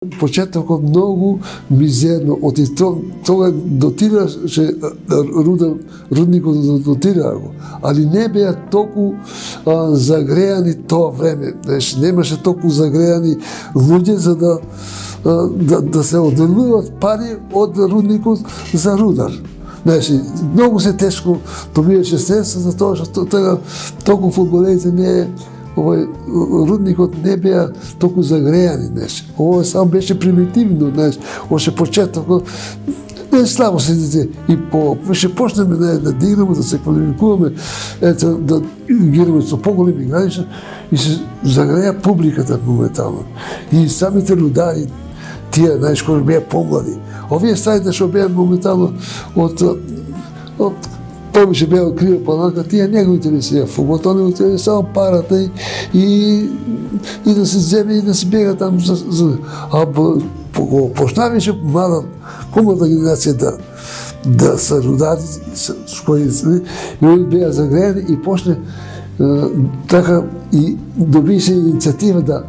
Почетокот многу мизерно, оти тога дотираше рудникот дотираа го, али не беа толку загреани тоа време, знаеш, немаше толку загреани луѓе за да се одделуваат пари од рудникот за рудар. Знаеш, многу се тешко добиваше средства за тоа што толку фудбалерите не рудникот не беа толку загреани, знаеш. Ово само беше примитивно, знаеш. Оше почетокот не слабо се дете и више почнеме да играме, да се квалификуваме, ето да играме со поголеми играчи и се загреа публиката моментално. И самите рудари, тие, знаеш, кои беа помлади. Овие старите што беа моментално од повише беа крива панака, тие не го интересира фудбал, тоа не го интересира само парата и да се земе и да се бега там. А почнаваше млада генерација да се рудари с кои и они беа загреани и почне така и добише иницијатива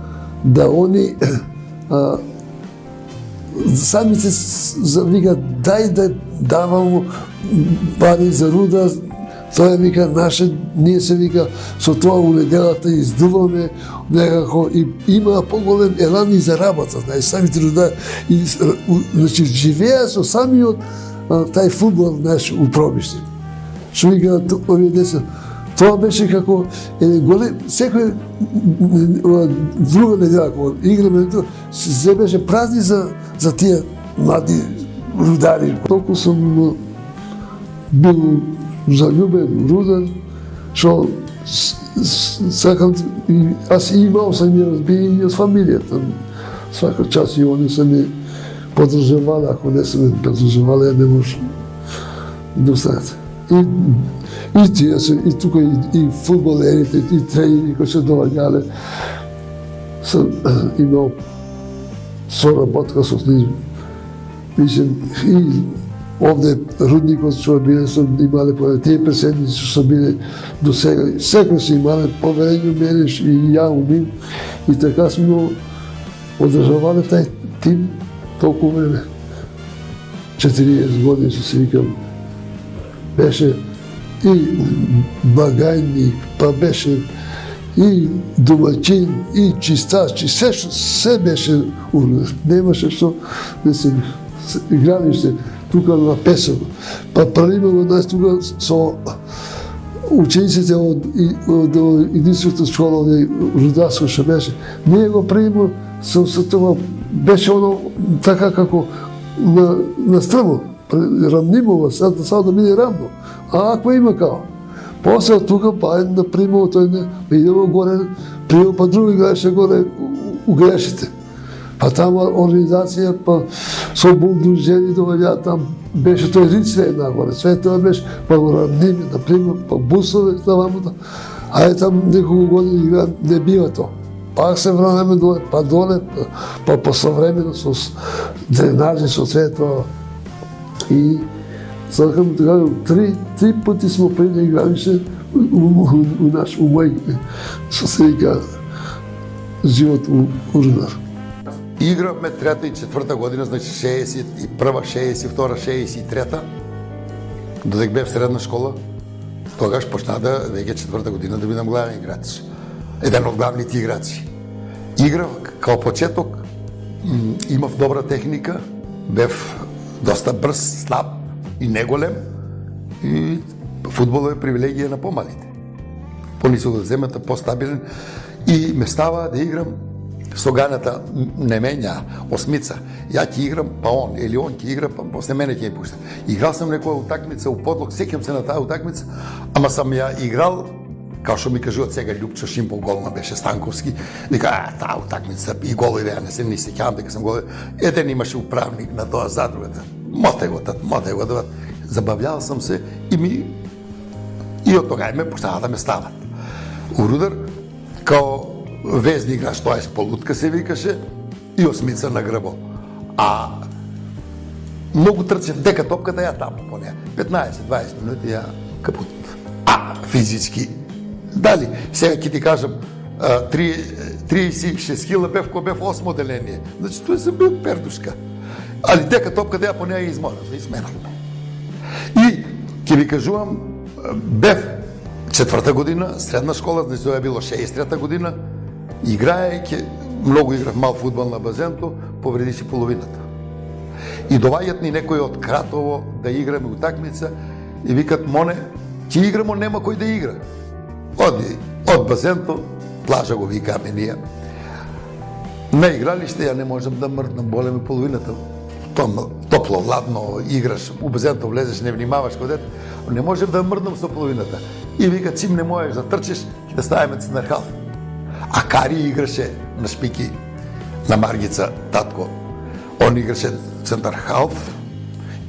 да они самите вика дај да давамо пари за руда, тоа вика наше, ние се вика со тоа у неделата издуваме некако и има поголем елан и за работа, знаеш, самите руда и значи живеа со самиот тај фудбал наш у пробиште. Што вика овие деца, тоа беше како голем, секој друга недела кога играме, се беше празни за тие млади рудари. Толку сум бил заљубен рудар, што сакам, аз имал сам ја разбија и од фамилијата. Свака час и они се ми поддржавале, ако не се ми поддржавале, ја не може да останат. И тие се, и тука и фудбалерите, и тренери кои се доаѓале, имал соработка со нив. И овде рудникот што биле имале тие преседници што биле до сега, секој се имале поверење мене и ја у нив, и така сме одржавале тај тим толку време. 40 години што се викам, беше и багајник, па беше и домаќин, и чистач, и се беше урна. Немаше што да се игралиште тука на песок. Па правиме го нас тука со учениците од единствената школа рударско што беше. Ние го правиме со тоа, беше оно така како на стрмо, рамнимово, само да биде рамно. А ако има као. После од тука, па да примемо тој не, идемо горе, примемо па други играчи горе у грешите. Па тamo организација, па со булдужери доаѓа там, беше тој рицве нагоре, све тоа беше, па го равниме, например, па бусове таваму, а е там неколку години игра, не бива тоа. Пак се вранеме доле, па доле, па посовремено со дренажи, со све тоа. И сакам да кажам, три пати смо преди игралише у мој, со се вика, живот у рудар. Игравме трета и четврта година, значи 61, 62, 63, додека бев средна школа, тогаш почна да веќе четврта година да бидам главен играч. Еден од главните играчи. Играв као почеток, имав добра техника, бев доста брз, слаб и неголем, и фудбалот е привилегија на помалите. Понисок да земата, постабилен, и ме става да играм со ганата не менја, осмица. Ја ќе играм, па он, или он ќе игра, па после мене ќе ја пушта. Играл сам некоја утакмица у Подлог, сеќам се на таа утакмица, ама сам ја играл, као што ми кажуваат сега Љупчо Шимпол голма беше Станковски, дека таа утакмица и голови беа, не се ни сеќавам дека сам голови. Еден имаше управник на тоа задругата. Мотай го да забавljал сам се и од тога ме пуштава да ме стават. У Рудар, као везни играч, тоа е полутка се викаше, и осмица на грбо. А многу трчев дека топката ја таму по неја. 15-20 минути ја капут. А физички, дали, сега ќе ти кажам, 36 кила бев кој бев 8 оделение. Значи, тој се бил пердушка. Али дека топката ја по неја изморав и сменав. И ќе ви кажувам, бев 4-та година, средна школа, значи тоа е било 63-та година, играејќи, многу играв мал фудбал на базенто, повреди си половината. И доваѓат ни некои од Кратово да играме утакмица и викат, моне, ќе играмо, нема кој да игра. Оди, од базенто, плажа го викаме ние. На игралиште ја не можам да мрднам, боле ме половината. Топло, ладно, играш, у базенто влезеш, не внимаваш кај дете, не можем да мрднам со половината. И вика, чим не можеш да трчиш, ќе да ставиме центар халф. А Кари играше на шпики, на Маргица, татко. Он играше центар халф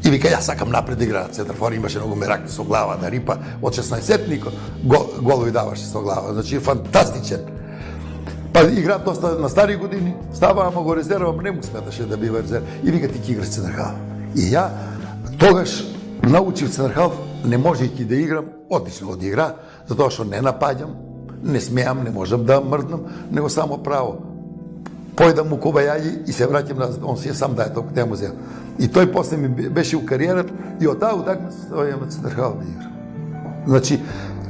и вика, јас сакам напред да игра центар фор, имаше многу мерак со глава да рипа, од 16-тник голови даваше со глава, значи фантастичен. Па игра доста на стари години, става, ама го резервам, не му сметаше да бива резерв. И вика, ти ќе играш центар халф. И ја тогаш научив центар халф, не можејќи да играм, отлично одигра, затоа што не напаѓам, не смеам, не можам да мрднам, него само право. Појдам му кобајаѓи и се враќам назад, он си е сам дај толку, те му зел. И тој после ми беше у кариерата и од таа утакмица ставајам центар халф да играм. Значи,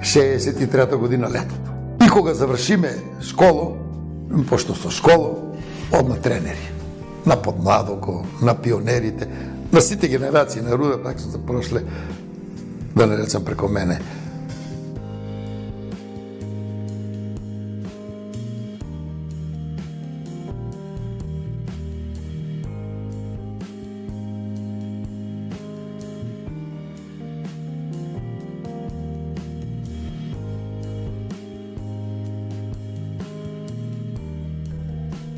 63-та година летото. И кога завршиме школо, пошто со школо, одна тренери. На подмладоко, на пионерите, на сите генерации на Рудар, така се прошле, да не речам преко мене.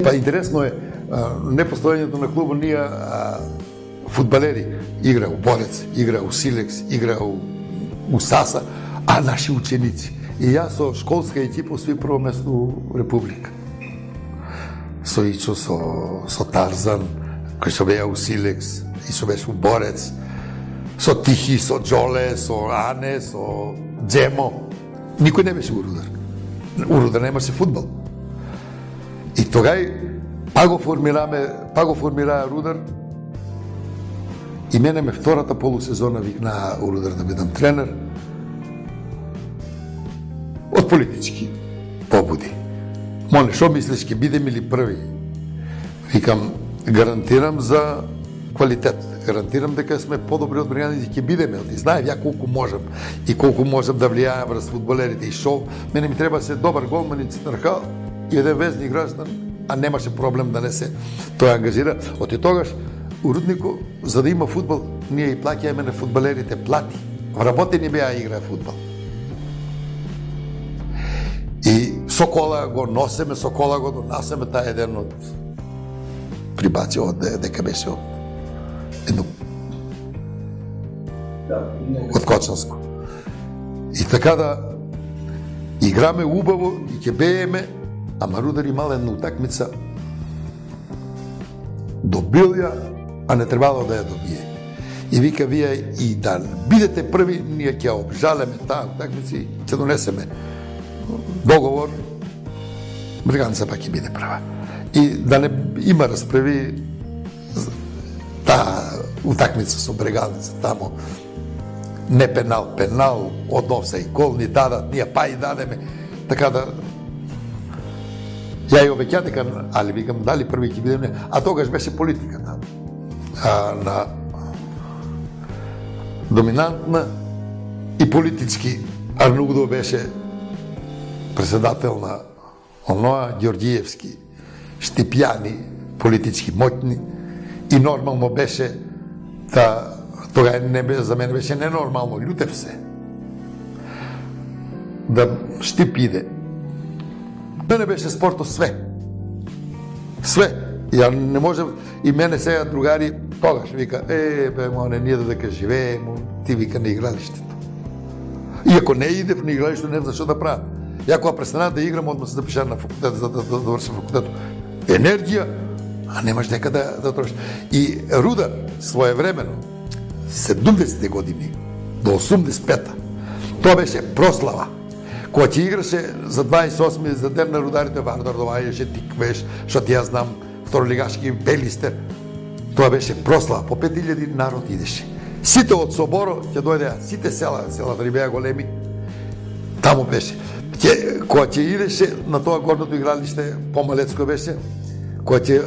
Па интересно е, непостојањето на клубот, ние фудбалери, игра у Борец, игра у Силекс, игра у Саса, а наши ученици. И јас со школска екипа сви прво место у Република. Со Ичо, со Тарзан, кој што беа у Силекс, и што беше у Борец, со Тихи, со Джоле, со Ане, со Джемо. Никој не беше у Рудар. У Рудар немаше фудбал. И тогај па го формираа Рудар и мене ме втората полусезона викнаа у Рудар да бидам тренер од политички побуди. Моле, шо мислиш, ќе бидем или први? Викам, гарантирам за квалитет. Гарантирам дека сме подобри од бриганите, ќе бидеме. И знаев ја колку можам и колку можам да влијаам врз фудбалерите и шо. Мене ми треба се добар голман и центар халф и еден везни граждан, а немаше проблем да не се тој ангажира. Од и тогаш, у Руднику, за да има фудбал, ние и плаќаеме на фудбалерите плати. Вработени беа и играа фудбал. И со кола го носеме, со кола го донасеме, таа еден од прибаци од дека беше едно од Кочанско. И така да играме убаво и ќе бееме, ама Рудар имал една утакмица, добил ја, а не требало да ја добие. И вика, вие и да бидете први, ние ќе обжалеме таа утакмица и ќе донесеме договор, бриганица пак ќе биде прва. И да не има расправи таа утакмица со бриганица тамо, не пенал, од офсајд гол ни дадат, ние па и дадеме, така да ја и обеќа дека, али викам, дали први ќе бидеме, а тогаш беше политиката на доминантна и политички. Арнудо беше председател на оноа, Ѓорѓиевски, Штипјани, политички моќни, и нормално беше тога за мене беше ненормално, љутев се да Штип иде. Мене беше спортот све. Ја не можев, и мене сега другари тогаш вика, бе, моне, ние додека живееме, ти вика на игралиштето. И ако не идев на игралиштето, не знам што да правам. Ја кога престанав да играм, одма се запишав на факултет, за да довршам факултетот. Енергија, а немаш дека да трошиш. И Рудар, своевремено, 70-те години, до 85-та, тоа беше прослава. Кога ќе играше за 28 за ден на рударите, Вардар доаѓаше, Тиквеш, што ја знам, второлигашки Белистер. Тоа беше прослава, по 5000 народ идеше. Сите од Соборо ќе дојдеа, сите селата ни беа големи. Таму беше. Кога ќе идеше на тоа горното игралиште, помалецко беше, кога ќе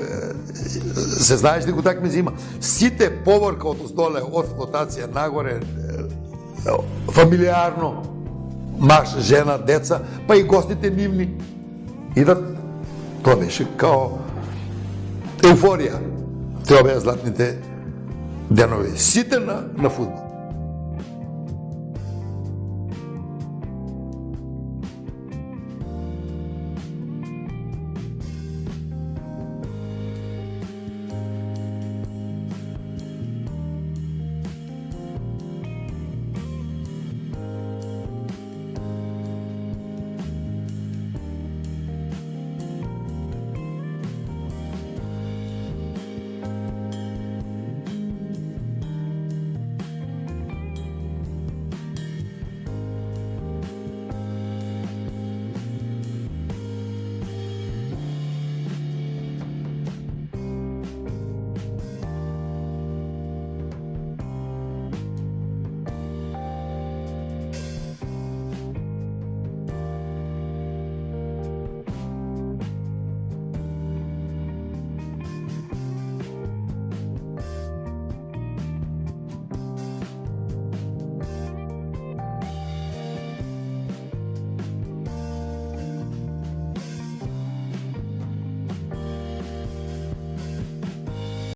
се знаеш дека такмици има. Сите поворка од оздоле, од флотација нагоре, фамилиарно, маж, жена, деца, па и гостите нивни идат. Тоа беше као еуфорија. Тоа беа златните денови. Сите на фудбал.